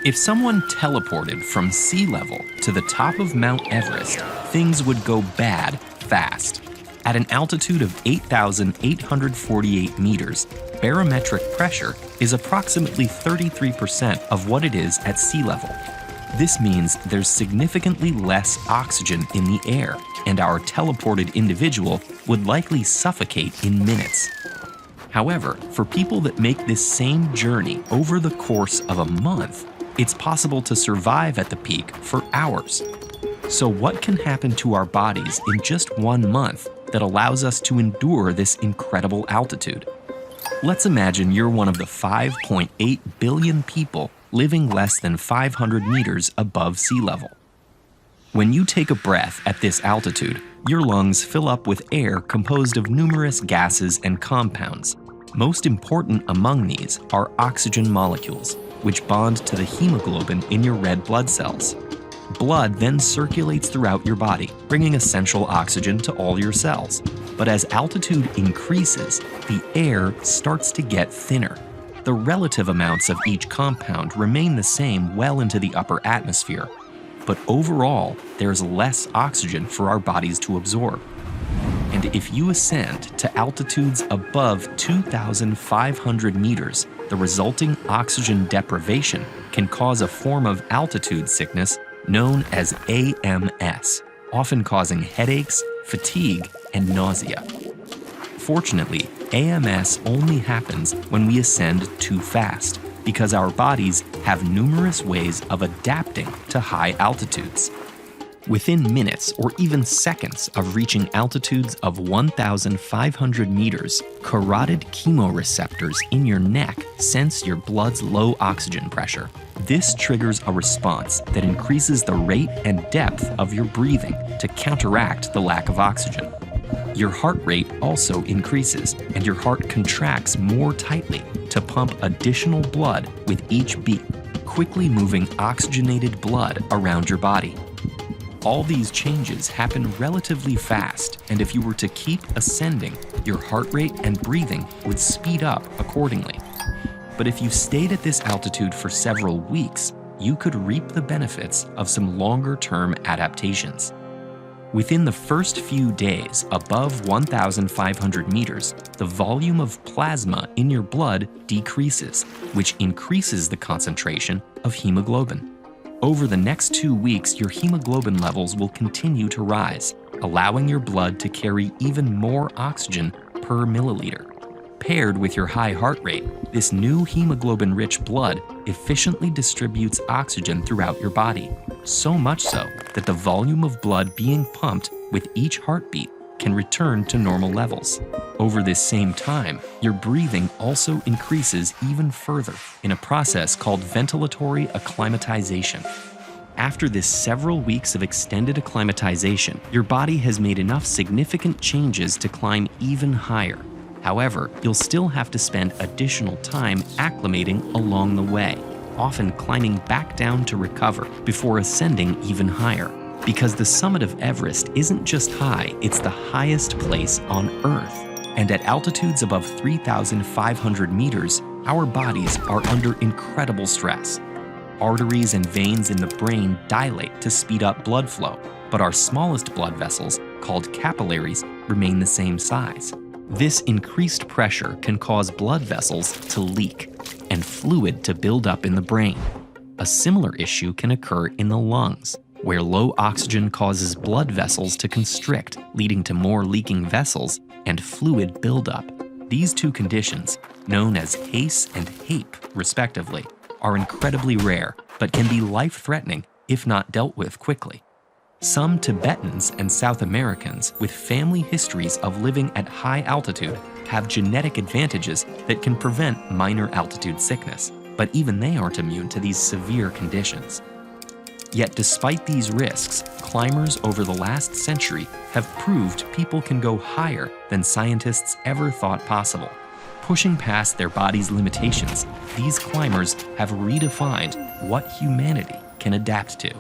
If someone teleported from sea level to the top of Mount Everest, things would go bad fast. At an altitude of 8,848 meters, barometric pressure is approximately 33% of what it is at sea level. This means there's significantly less oxygen in the air, and our teleported individual would likely suffocate in minutes. However, for people that make this same journey over the course of a month, it's possible to survive at the peak for hours. So what can happen to our bodies in just 1 month that allows us to endure this incredible altitude? Let's imagine you're one of the 5.8 billion people living less than 500 meters above sea level. When you take a breath at this altitude, your lungs fill up with air composed of numerous gases and compounds. Most important among these are oxygen molecules, which bond to the hemoglobin in your red blood cells. Blood then circulates throughout your body, bringing essential oxygen to all your cells. But as altitude increases, the air starts to get thinner. The relative amounts of each compound remain the same well into the upper atmosphere, but overall, there's less oxygen for our bodies to absorb. And if you ascend to altitudes above 2,500 meters, the resulting oxygen deprivation can cause a form of altitude sickness known as AMS, often causing headaches, fatigue, and nausea. Fortunately, AMS only happens when we ascend too fast, because our bodies have numerous ways of adapting to high altitudes. Within minutes or even seconds of reaching altitudes of 1,500 meters, carotid chemoreceptors in your neck sense your blood's low oxygen pressure. This triggers a response that increases the rate and depth of your breathing to counteract the lack of oxygen. Your heart rate also increases, and your heart contracts more tightly to pump additional blood with each beat, quickly moving oxygenated blood around your body. All these changes happen relatively fast, and if you were to keep ascending, your heart rate and breathing would speed up accordingly. But if you stayed at this altitude for several weeks, you could reap the benefits of some longer-term adaptations. Within the first few days above 1,500 meters, the volume of plasma in your blood decreases, which increases the concentration of hemoglobin. Over the next 2 weeks, your hemoglobin levels will continue to rise, allowing your blood to carry even more oxygen per milliliter. Paired with your high heart rate, this new hemoglobin-rich blood efficiently distributes oxygen throughout your body, so much so that the volume of blood being pumped with each heartbeat can return to normal levels. Over this same time, your breathing also increases even further in a process called ventilatory acclimatization. After this several weeks of extended acclimatization, your body has made enough significant changes to climb even higher. However, you'll still have to spend additional time acclimating along the way, often climbing back down to recover before ascending even higher. Because the summit of Everest isn't just high, it's the highest place on Earth. And at altitudes above 3,500 meters, our bodies are under incredible stress. Arteries and veins in the brain dilate to speed up blood flow, but our smallest blood vessels, called capillaries, remain the same size. This increased pressure can cause blood vessels to leak and fluid to build up in the brain. A similar issue can occur in the lungs, where low oxygen causes blood vessels to constrict, leading to more leaking vessels and fluid buildup. These two conditions, known as HACE and HAPE respectively, are incredibly rare, but can be life-threatening if not dealt with quickly. Some Tibetans and South Americans with family histories of living at high altitude have genetic advantages that can prevent minor altitude sickness, but even they aren't immune to these severe conditions. Yet despite these risks, climbers over the last century have proved people can go higher than scientists ever thought possible. Pushing past their body's limitations, these climbers have redefined what humanity can adapt to.